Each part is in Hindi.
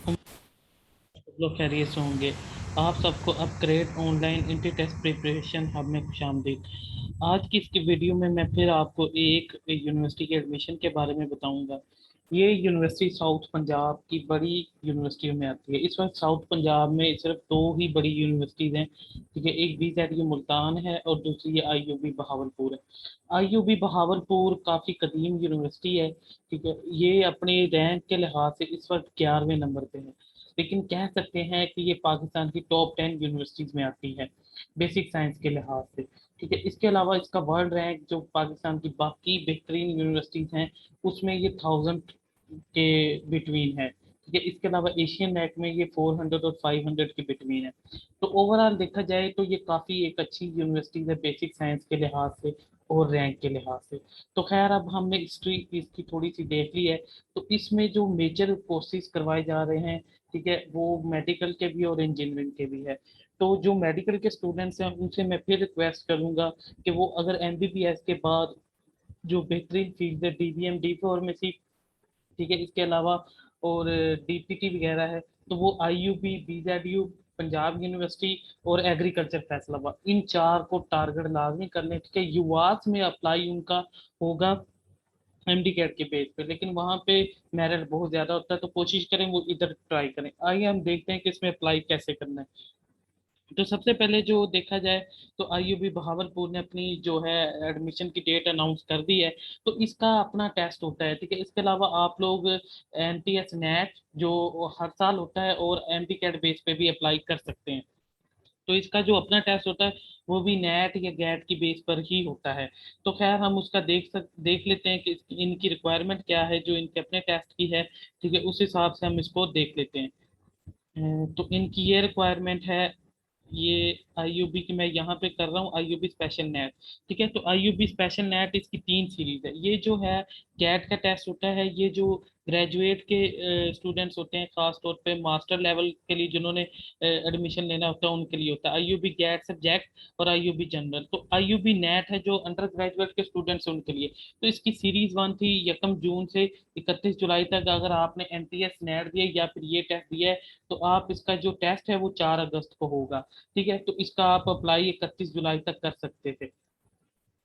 सब लोग खैरियत से होंगे। आप सबको upgrade online inter test preparation hub में खुशामदीद। आज की इसकी वीडियो में मैं फिर आपको एक यूनिवर्सिटी के एडमिशन के बारे में बताऊंगा। ये यूनिवर्सिटी साउथ पंजाब की बड़ी यूनिवर्सिटियों में आती है। इस वक्त साउथ पंजाब में सिर्फ दो ही बड़ी यूनिवर्सिटीज हैं, ठीक है। एक BZU मुल्तान है और दूसरी IUB बहावलपुर है। IUB बहावलपुर काफ़ी कदीम यूनिवर्सिटी है, ठीक है। ये अपने रैंक के लिहाज से इस वक्त 11वें नंबर पे है, लेकिन कह सकते हैं कि ये पाकिस्तान की टॉप 10 यूनिवर्सिटीज में आती है बेसिक साइंस के लिहाज से, ठीक है। इसके अलावा इसका वर्ल्ड रैंक जो पाकिस्तान की बाकी बेहतरीन यूनिवर्सिटीज हैं उसमें ये 1000 के बिटवीन है, ठीक है। इसके अलावा एशियन रैंक में ये 400 और 500 के बिटवीन है। तो ओवरऑल देखा जाए तो ये काफ़ी एक अच्छी यूनिवर्सिटी है बेसिक साइंस के लिहाज से और रैंक के लिहाज से। तो खैर अब हमने हिस्ट्री इसकी थोड़ी सी देख ली है। तो इसमें जो मेजर कोर्सेज करवाए जा रहे हैं, ठीक है, वो मेडिकल के भी और इंजीनियरिंग के भी है। तो जो मेडिकल के स्टूडेंट्स हैं उनसे मैं फिर रिक्वेस्ट करूंगा कि वो अगर MBBS के बाद जो बेहतरीन फील्ड है DBM डी फार्मेसी, ठीक है, इसके अलावा और DPT वगैरह है, तो वो IUB BZU पंजाब यूनिवर्सिटी और एग्रीकल्चर फैसलाबाद इन चार को टारगेट लाजमी कर लें, ठीक है। युवास में अप्लाई उनका होगा MD कैट के बेस पे, लेकिन वहाँ पे मेरिट बहुत ज्यादा होता है, तो कोशिश करें वो इधर ट्राई करें। आइए हम देखते हैं कि इसमें अप्लाई कैसे करना है। तो सबसे पहले जो देखा जाए तो IUB बहावलपुर ने अपनी जो है एडमिशन की डेट अनाउंस कर दी है। तो इसका अपना टेस्ट होता है, ठीक है। इसके अलावा आप लोग NTS नेट जो हर साल होता है और MD कैट बेस पे भी अप्लाई कर सकते हैं। तो इसका जो अपना टेस्ट होता है वो भी नेट या गैट की बेस पर ही होता है। तो खैर हम उसका देख लेते हैं कि इनकी रिक्वायरमेंट क्या है जो इनके अपने टेस्ट की है, ठीक है। उस हिसाब से हम इसको देख लेते हैं। तो इनकी ये रिक्वायरमेंट है। ये IUB की मैं यहाँ पे कर रहा हूँ IUB स्पेशल नेट, ठीक है। तो IUB स्पेशल नेट इसकी 3 सीरीज है। ये जो है कैट का टेस्ट होता है, ये जो ग्रेजुएट के स्टूडेंट्स होते हैं, खास तौर पे मास्टर लेवल के लिए जिन्होंने एडमिशन लेना होता है उनके लिए होता है IUB गैट सब्जेक्ट और IUB जनरल। तो IUB नेट है जो अंडर ग्रेजुएट के स्टूडेंट्स हैं उनके लिए। तो इसकी सीरीज 1 थी 1 जून से 31 जुलाई तक। अगर आपने NTS नेट दिया या फिर ये टेस्ट दिया है तो आप इसका जो टेस्ट है वो 4 अगस्त को होगा, ठीक है। तो इसका आप अप्लाई 31 जुलाई तक कर सकते थे,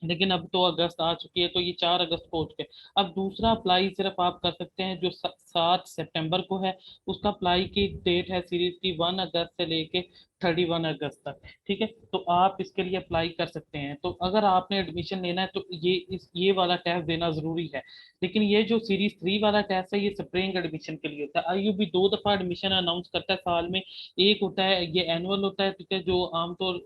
लेकिन अब तो अगस्त आ चुकी है तो ये 4 अगस्त को उठ के अब दूसरा अप्लाई सिर्फ आप कर सकते हैं जो 7 सितंबर को है। उसका अप्लाई की डेट है सीरीज की 1 अगस्त से लेके 31 अगस्त तक, ठीक है। तो आप इसके लिए अप्लाई कर सकते हैं। तो अगर आपने एडमिशन लेना है तो ये वाला टेस्ट देना जरूरी है। लेकिन ये जो सीरीज 3 वाला टेस्ट है ये स्प्रिंग एडमिशन के लिए होता है। IUB 2 दफा एडमिशन अनाउंस करता है साल में। एक होता है ये एनुअल होता है, ठीक है, जो आमतौर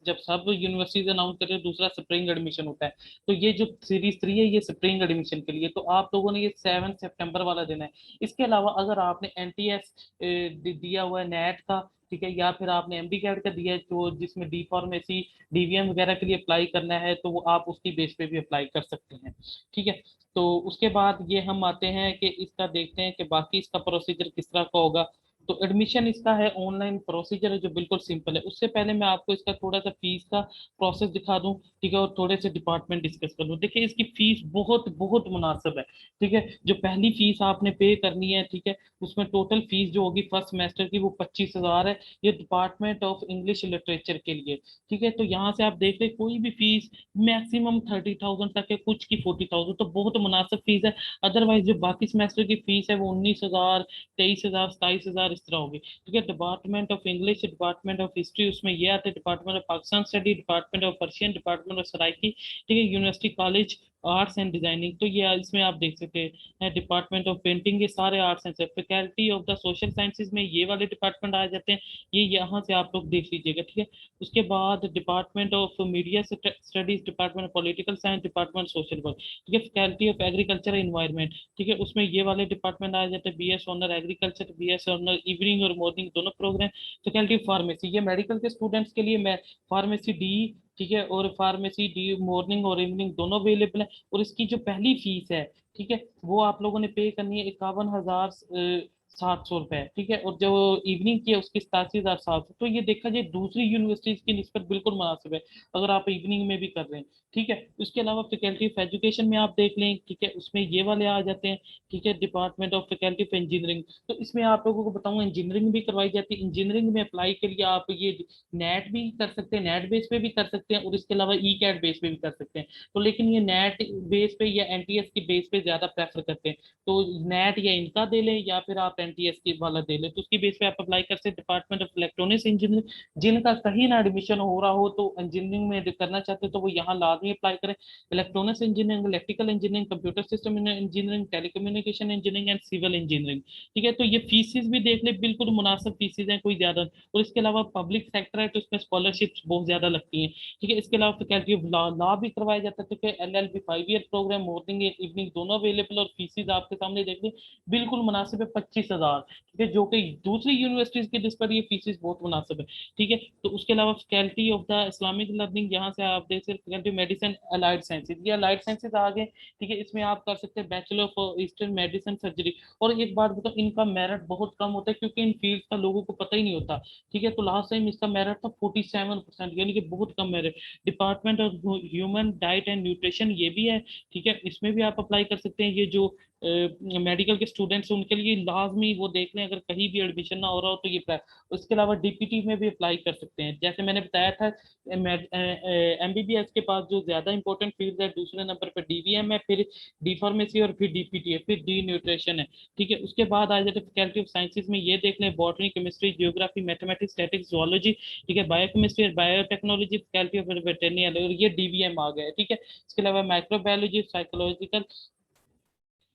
जब सब यूनिवर्सिटीज अनाउंस करते हैं। दूसरा स्प्रिंग एडमिशन होता है। तो ये जो सीरीज 3 है ये स्प्रिंग एडमिशन के लिए, तो आप लोगों ने ये 7 सितंबर वाला देना है। इसके अलावा अगर आपने NTS दिया हुआ है नेट का, ठीक है, या फिर आपने MD कैट का दिया है तो जिसमें डी फार्मेसी DVM वगैरह के लिए अप्लाई करना है, तो वो आप उसकी बेस पे भी अप्लाई कर सकते हैं, ठीक है। तो उसके बाद ये हम आते हैं कि इसका देखते हैं कि बाकी इसका प्रोसीजर किस तरह का होगा। तो एडमिशन इसका है ऑनलाइन प्रोसीजर है जो बिल्कुल सिंपल है। उससे पहले मैं आपको इसका थोड़ा सा फीस का प्रोसेस दिखा दूं, ठीक है, और थोड़े से डिपार्टमेंट डिस्कस कर दूं। देखिए इसकी फीस बहुत बहुत मुनासिब है, ठीक है। जो पहली फीस आपने पे करनी है, ठीक है, उसमें टोटल फीस जो होगी फर्स्ट सेमेस्टर की वो 25,000 है। ये डिपार्टमेंट ऑफ इंग्लिश लिटरेचर के लिए, ठीक है। तो यहाँ से आप देख रहे कोई भी फीस मैक्सिमम 30,000 तक है, कुछ की 40,000, तो बहुत मुनासिब फीस है। अदरवाइज जो बाकी सेमेस्टर की फीस है वो 19,000, 23,000, 27,000 इस तरह होगी, ठीक है। Department of English, department of history उसमें ये आते हैं, department of Pakistan study, department of Persian, department of Saraiki, ठीक है, university college arts and designing, तो ये इसमें आप देख सकते हैं। डिपार्टमेंट ऑफ पेंटिंग, ये सारे arts and faculty of the social sciences में ये वाले डिपार्टमेंट आ जाते हैं। ये यहाँ से आप लोग देख लीजिएगा, ठीक है। उसके बाद department of media studies, department of political science, department social work, ठीक है। फैकल्टी ऑफ एग्रीकल्चर एनवायरमेंट, ठीक है, उसमें ये वाले डिपार्टमेंट आ जाते हैं। BS honour agriculture, BS honour evening और मॉर्निंग दोनों प्रोग्राम। फैकल्टी ऑफ फार्मेसी, ये मेडिकल के स्टूडेंट्स के लिए मैं फार्मेसी डी, ठीक है, और फार्मेसी डी मॉर्निंग और इवनिंग दोनों अवेलेबल है। और इसकी जो पहली फीस है, ठीक है, वो आप लोगों ने पे करनी है 51,000 ₹700, ठीक है, और जो इवनिंग की है उसकी 87,700। तो ये देखा जाए दूसरी यूनिवर्सिटीज की निस्बत बिल्कुल मुनासिब है अगर आप इवनिंग में भी कर रहे हैं, ठीक है। उसके अलावा फैकल्टी ऑफ एजुकेशन में आप देख लें, ठीक है, उसमें ये वाले आ जाते हैं, ठीक है, department of faculty of engineering. तो इसमें आप लोगों को बताऊंगा इंजीनियरिंग भी करवाई जाती है। इंजीनियरिंग में अप्लाई के लिए आप ये नेट भी कर सकते हैं, नेट बेस पे भी कर सकते हैं, और इसके अलावा ई कैट बेस पे भी कर सकते हैं। तो लेकिन ये नेट बेस पे या एनटीएस की बेस पे ज्यादा प्रेफर करते हैं। तो नेट या इनका दे लें या फिर आप एनटीएस की वाला दे लें, तो उसकी बेस पे आप अप्लाई कर सकते हैं डिपार्टमेंट ऑफ इलेक्ट्रॉनिक्स इंजीनियरिंग। जिनका कहीं ना एडमिशन हो रहा हो तो इंजीनियरिंग में करना चाहते हैं तो वो यहाँ लाजमी अप्लाई करें। Electronics engineering, electrical engineering, computer system engineering, telecommunication engineering and civil engineering, ठीक है। तो ये फीसिस भी देख ले, बिल्कुल मुनासिब फीसिस हैं, कोई ज्यादा। और इसके अलावा पब्लिक सेक्टर है तो इसमें स्कॉलरशिप बहुत ज्यादा लगती हैं, ठीक है। इसके अलावा फैकल्टी ऑफ लॉ लॉ भी करवाया जाता है, तो LLB 5 year programme, morning evening दोनों अवेलेबल, और फीसिस आपके सामने देख लें बिल्कुल मुनासिब है, 25,000, ठीक है, जो कि दूसरी यूनिवर्सिटीज के जिस पर ये फीसिस बहुत मुनासिब है, ठीक है। तो उसके अलावा faculty of the Islamic learning, यहाँ से आप देख सकते फैकल्टी मेडिसिन अलाइड साइंसेज, ये अलाइड साइंसेज आ गए, ठीक है। इसमें आप कर सकते हैं bachelor of eastern medicine surgery. और एक बात बताओ, इनका मेरिट बहुत कम होता है क्योंकि इन फील्ड का लोगों को पता ही नहीं होता, ठीक है। तो लास्ट टाइम इसका मेरिट था 47%, यानी कि बहुत cum merit. Department of human diet and nutrition ये भी है, ठीक है, इसमें भी आप अप्लाई कर सकते हैं। ये जो मेडिकल के स्टूडेंट्स उनके लिए लाजमी वो देख लें अगर कहीं भी एडमिशन ना हो रहा हो तो ये उसके अलावा डीपीटी में भी अप्लाई कर सकते हैं। जैसे मैंने बताया था, एमबीबीएस के पास जो ज्यादा इंपॉर्टेंट फील्ड है, दूसरे नंबर पर डीवीएम है, फिर डी फार्मेसी, और फिर डीपीटी है, फिर डी न्यूट्रिशन है, ठीक है। उसके बाद आ जाते फैकल्टी ऑफ साइंसेज में, ये देख लें botany, chemistry, geography, mathematics, statics, zoology, ठीक है, बायोकेमिस्ट्री और बायोटेक्नोलॉजी, फैकल्टी ऑफ वेटरनरी, और ये डीवीएम आ गया है, ठीक है। इसके अलावा माइक्रोबायोलॉजी, साइकोलॉजिकल,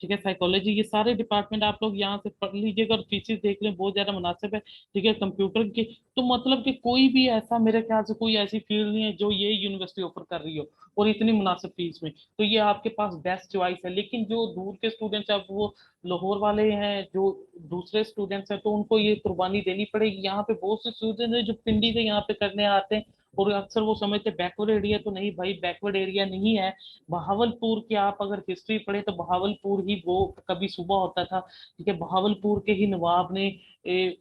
ठीक है, साइकोलॉजी, ये सारे डिपार्टमेंट आप लोग यहाँ से पढ़ लीजिएगा, और फीसिस देख लें बहुत ज्यादा मुनासिब है, ठीक है। कंप्यूटर की तो मतलब कि कोई भी ऐसा, मेरे ख्याल से कोई ऐसी फील्ड नहीं है जो ये यूनिवर्सिटी ऑफर कर रही हो और इतनी मुनासिब फीस में। तो ये आपके पास बेस्ट चॉइस है। लेकिन जो दूर के स्टूडेंट्स हैं, अब वो लाहौर वाले हैं, जो दूसरे स्टूडेंट्स हैं, तो उनको ये कुर्बानी देनी पड़ेगी। यहाँ पे बहुत से स्टूडेंट हैं जो पिंडी से यहाँ पे करने आते हैं, और अक्सर वो समझते बैकवर्ड एरिया, तो नहीं भाई, बैकवर्ड एरिया नहीं है। बहावलपुर की आप अगर हिस्ट्री पढ़े तो बहावलपुर ही वो कभी सूबा होता था, ठीक है। बहावलपुर के ही नवाब ने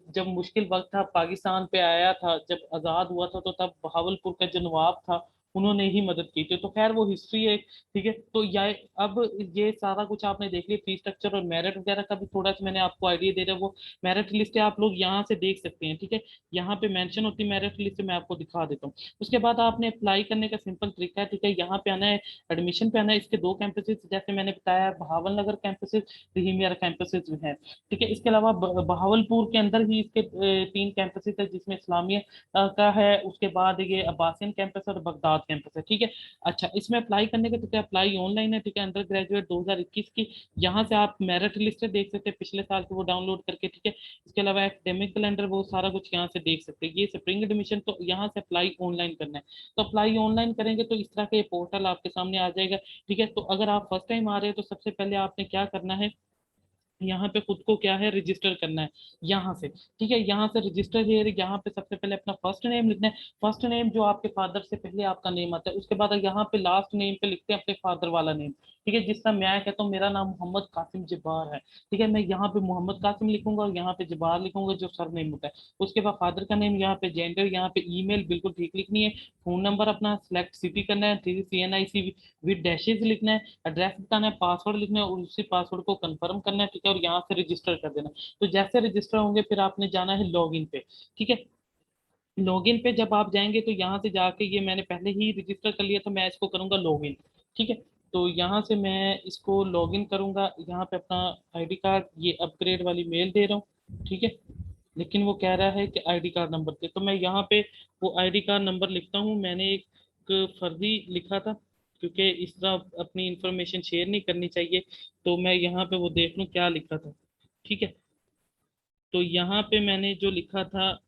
जब मुश्किल वक्त था पाकिस्तान पे आया था, जब आजाद हुआ था, तो तब बहावलपुर का जो नवाब था उन्होंने ही मदद की थी। तो खैर वो हिस्ट्री है, ठीक है। तो अब ये सारा कुछ आपने देख लिया, फीस स्ट्रक्चर और मेरिट वगैरह का भी थोड़ा सा मैंने आपको आइडिया दे रहा है। वो मेरिट लिस्ट आप लोग यहाँ से देख सकते हैं, ठीक है। यहाँ पे मेंशन होती है मेरिट लिस्ट, मैं आपको दिखा देता हूँ। उसके बाद आपने अप्लाई करने का सिंपल तरीका है, ठीक है। यहाँ पे आना है, एडमिशन पे आना है। इसके दो कैंपसेस जैसे मैंने बताया, बहावल नगर कैंपसेस, रहीमिया कैंपसेस भी हैं, ठीक है। इसके अलावा बहावलपुर के अंदर ही इसके 3 कैंपसेस है, जिसमें इस्लामिया का है, उसके बाद ये अब्बासियन कैंपस और बगदाद कैंपस है, ठीक है। अच्छा, इसमें अप्लाई करने का तो अप्लाई ऑनलाइन है, ठीक है, अंडर ग्रेजुएट 2021 की। यहाँ से आप मेरिट लिस्ट देख सकते हैं पिछले साल की, वो डाउनलोड करके, ठीक है। इसके अलावा एकेडमिक कैलेंडर, वो सारा कुछ यहाँ से देख सकते हैं। ये स्प्रिंग एडमिशन तो यहाँ से अप्लाई ऑनलाइन करना है। तो अप्लाई ऑनलाइन करेंगे तो इस तरह का ये पोर्टल आपके सामने आ जाएगा, ठीक है। तो अगर आप फर्स्ट टाइम आ रहे हैं तो सबसे पहले आपने क्या करना है, यहाँ पे खुद को क्या है, रजिस्टर करना है यहाँ से, ठीक है। यहाँ से रजिस्टर है, यहाँ पे सबसे पहले अपना फर्स्ट नेम लिखना है। फर्स्ट नेम जो आपके फादर से पहले आपका नेम आता है, उसके बाद यहाँ पे लास्ट नेम पे लिखते हैं अपने फादर वाला नेम, ठीक है। जिस तरह मैं कहता हूँ मेरा नाम मोहम्मद कासिम जब्बार है, ठीक है, मैं यहाँ पे मोहम्मद कासिम लिखूंगा और यहाँ पे जब्बार लिखूंगा जो सर नेम होता है। उसके बाद फादर का नेम, यहाँ पे जेंडर, यहाँ पे ईमेल बिल्कुल ठीक लिखनी है। फोन नंबर अपना सिलेक्ट सिटी करना है, CNIC विद डैशेज लिखना है। एड्रेस बताना है, पासवर्ड लिखना है, और उसी पासवर्ड को कंफर्म करना है, ठीक है, और यहाँ से रजिस्टर कर देना है। तो जैसे रजिस्टर होंगे फिर आपने जाना है लॉगिन पे, ठीक है। लॉगिन पे जब आप जाएंगे तो यहाँ से जाके, ये मैंने पहले ही रजिस्टर कर लिया तो मैं इसको करूंगा लॉगिन, ठीक है। तो यहाँ से मैं इसको लॉगिन करूंगा, यहाँ पे अपना आईडी कार्ड, ये अपग्रेड वाली मेल दे रहा हूँ, ठीक है। लेकिन वो कह रहा है कि आईडी कार्ड नंबर दे, तो मैं यहाँ पे वो आईडी कार्ड नंबर लिखता हूँ। मैंने एक फर्जी लिखा था, क्योंकि इस तरह अपनी इंफॉर्मेशन शेयर नहीं करनी चाहिए। तो मैं यहाँ पे वो देख लूँ क्या लिखा था, ठीक है। तो यहाँ पे मैंने जो लिखा था,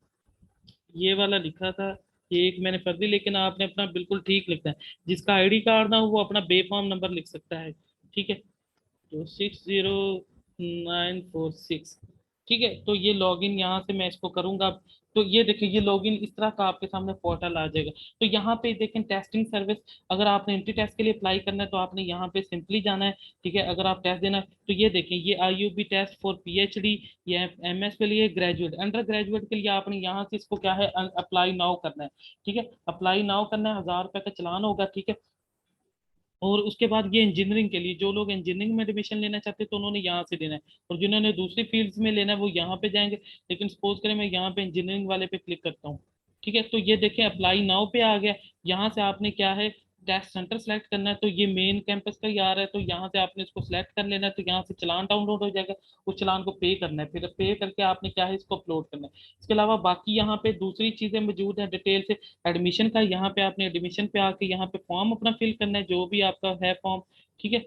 ये वाला लिखा था, ये एक मैंने फर्जी, लेकिन आपने अपना बिल्कुल ठीक लिखना है। जिसका आईडी कार्ड ना हो वो अपना बेफॉर्म नंबर लिख सकता है, ठीक है। तो 60946, ठीक है, तो ये लॉगिन यहाँ से मैं इसको करूंगा। तो ये देखिए, ये लॉगिन इस तरह का आपके सामने पोर्टल आ जाएगा। तो यहाँ पे देखें टेस्टिंग सर्विस, अगर आपने एंट्री टेस्ट के लिए अप्लाई करना है तो आपने यहाँ पे सिंपली जाना है। ठीक है, अगर आप टेस्ट देना है तो ये देखें, ये IUB टेस्ट फॉर PhD, ये MS के लिए, ग्रेजुएट, अंडर ग्रेजुएट के लिए आपने यहाँ से इसको क्या है, अप्लाई नाउ करना है। ठीक है, अप्लाई नाउ करना है, 1000 रुपये का चलान होगा। ठीक है, और उसके बाद ये इंजीनियरिंग के लिए, जो लोग इंजीनियरिंग में एडमिशन लेना चाहते हैं तो उन्होंने यहाँ से लेना है, और जिन्होंने दूसरी फील्ड्स में लेना है वो यहाँ पे जाएंगे। लेकिन सपोज करें मैं यहाँ पे इंजीनियरिंग वाले पे क्लिक करता हूँ। ठीक है, तो ये देखें अप्लाई नाउ पे आ गया। यहाँ से आपने क्या है, टेस्ट सेंटर सेलेक्ट करना है, तो ये मेन कैंपस का ही आ रहा है, तो यहाँ से आपने इसको सेलेक्ट कर लेना है। तो यहाँ से चलान डाउनलोड हो जाएगा, उस चलान को पे करना है, फिर पे करके आपने क्या है, इसको अपलोड करना है। इसके अलावा बाकी यहाँ पे दूसरी चीजें मौजूद है डिटेल से। एडमिशन का, यहाँ पे आपने एडमिशन पे आके यहाँ पे फॉर्म अपना फिल करना है, जो भी आपका है फॉर्म। ठीक है,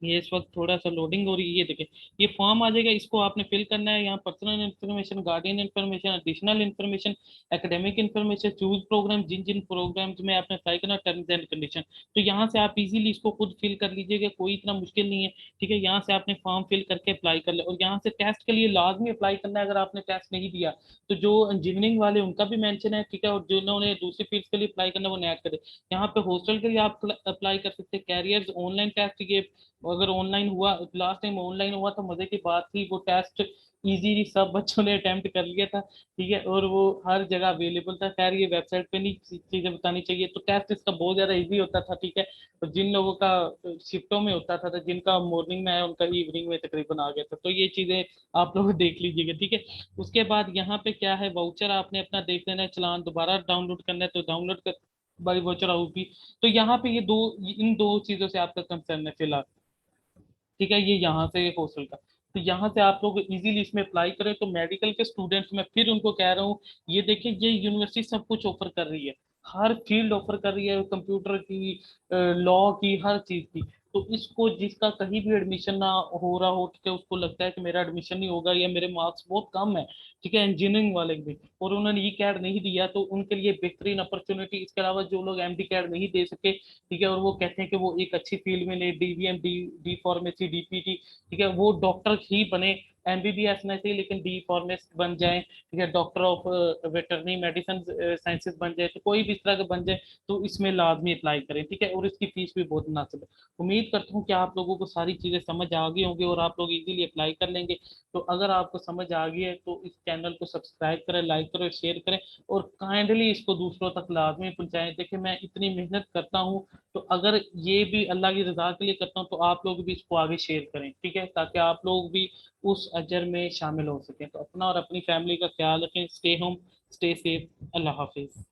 ये इस वक्त थोड़ा सा लोडिंग हो रही है, ये देखिए, ये फॉर्म आ जाएगा, इसको आपने फिल करना है। यहाँ personal information, guardian information, additional information, academic information, choose programme, जिन जिन प्रोग्राम्स में आपने अप्लाई करना, टर्म्स एंड कंडीशन। तो यहाँ से आप इजीली इसको खुद फिल कर लीजिएगा, कोई इतना मुश्किल नहीं है। ठीक है, यहाँ से आपने फॉर्म फिल करके अप्लाई कर ले, और यहाँ से टेस्ट के लिए लाजमी अप्लाई करना है। अगर आपने टेस्ट नहीं दिया तो जो इंजीनियरिंग वाले उनका भी मेंशन है। ठीक है, और जिन्होंने दूसरी फील्ड के लिए अप्लाई करना है वो नेट करे। यहाँ पे हॉस्टल के लिए आप अप्लाई कर सकते हैं, कैरियर्स ऑनलाइन टेस्ट, ये अगर ऑनलाइन हुआ, लास्ट टाइम ऑनलाइन हुआ तो मजे की बात थी, वो टेस्ट इजीली सब बच्चों ने अटेम्प्ट कर लिया था। ठीक है, और वो हर जगह अवेलेबल था। खैर ये वेबसाइट पे नहीं चीजें बतानी चाहिए। तो टेस्ट इसका बहुत ज्यादा इजी होता था। ठीक है, और जिन लोगों का शिफ्टों में होता था, तो जिनका मॉर्निंग में है उनका इवनिंग में तकरीबन आ गया था। तो ये चीजें आप लोग देख लीजिएगा। ठीक है, उसके बाद यहाँ पे क्या है, वाउचर आपने अपना देख लेना है, चलान दोबारा डाउनलोड करना है तो डाउनलोड कर बाई वाउचर आउट। तो यहाँ पे ये दो, इन दो चीजों से आपका कंसर्न है फिलहाल। ठीक है, ये यहाँ से हॉस्टल का। तो यहाँ से आप लोग इजीली इसमें अप्लाई करें। तो मेडिकल के स्टूडेंट्स में फिर उनको कह रहा हूँ, ये देखिए, ये यूनिवर्सिटी सब कुछ ऑफर कर रही है, हर फील्ड ऑफर कर रही है, कंप्यूटर की, लॉ की, हर चीज की। तो इसको, जिसका कहीं भी एडमिशन ना हो रहा हो, ठीक है, उसको लगता है कि मेरा एडमिशन नहीं होगा या मेरे मार्क्स बहुत कम है, ठीक है, इंजीनियरिंग वाले भी, और उन्होंने ई कैड नहीं दिया, तो उनके लिए बेहतरीन अपॉर्चुनिटी। इसके अलावा जो लोग MD कैड नहीं दे सके, ठीक है, और वो कहते हैं कि वो एक अच्छी फील्ड में ले, DVM, डी फार्मेसी, DPT, ठीक है, वो डॉक्टर ही बने, MBBS में से, लेकिन डी फार्मेसिस्ट बन जाए, ठीक है, doctor of veterinary medicine sciences बन जाए, तो कोई भी इस तरह का बन जाए, तो इसमें लाजमी अप्लाई करें। ठीक है, और इसकी फीस भी बहुत मुनासिब है। उम्मीद करता हूँ कि आप लोगों को सारी चीजें समझ आ गई होंगी और आप लोग इजीली अप्लाई कर लेंगे। तो अगर आपको समझ आ गई है तो इस चैनल को सब्सक्राइब करें, लाइक करें, शेयर करें, और काइंडली इसको दूसरों तक लाजमी पहुंचाएं। देखिए, मैं इतनी मेहनत करता हूँ, तो अगर ये भी अल्लाह की रजा के लिए करता हूँ, तो आप लोग भी इसको आगे शेयर करें। ठीक है, ताकि आप लोग भी उस अजर में शामिल हो सकें। तो अपना और अपनी फैमिली का ख्याल रखें। Stay home, stay safe. अल्लाह हाफिज।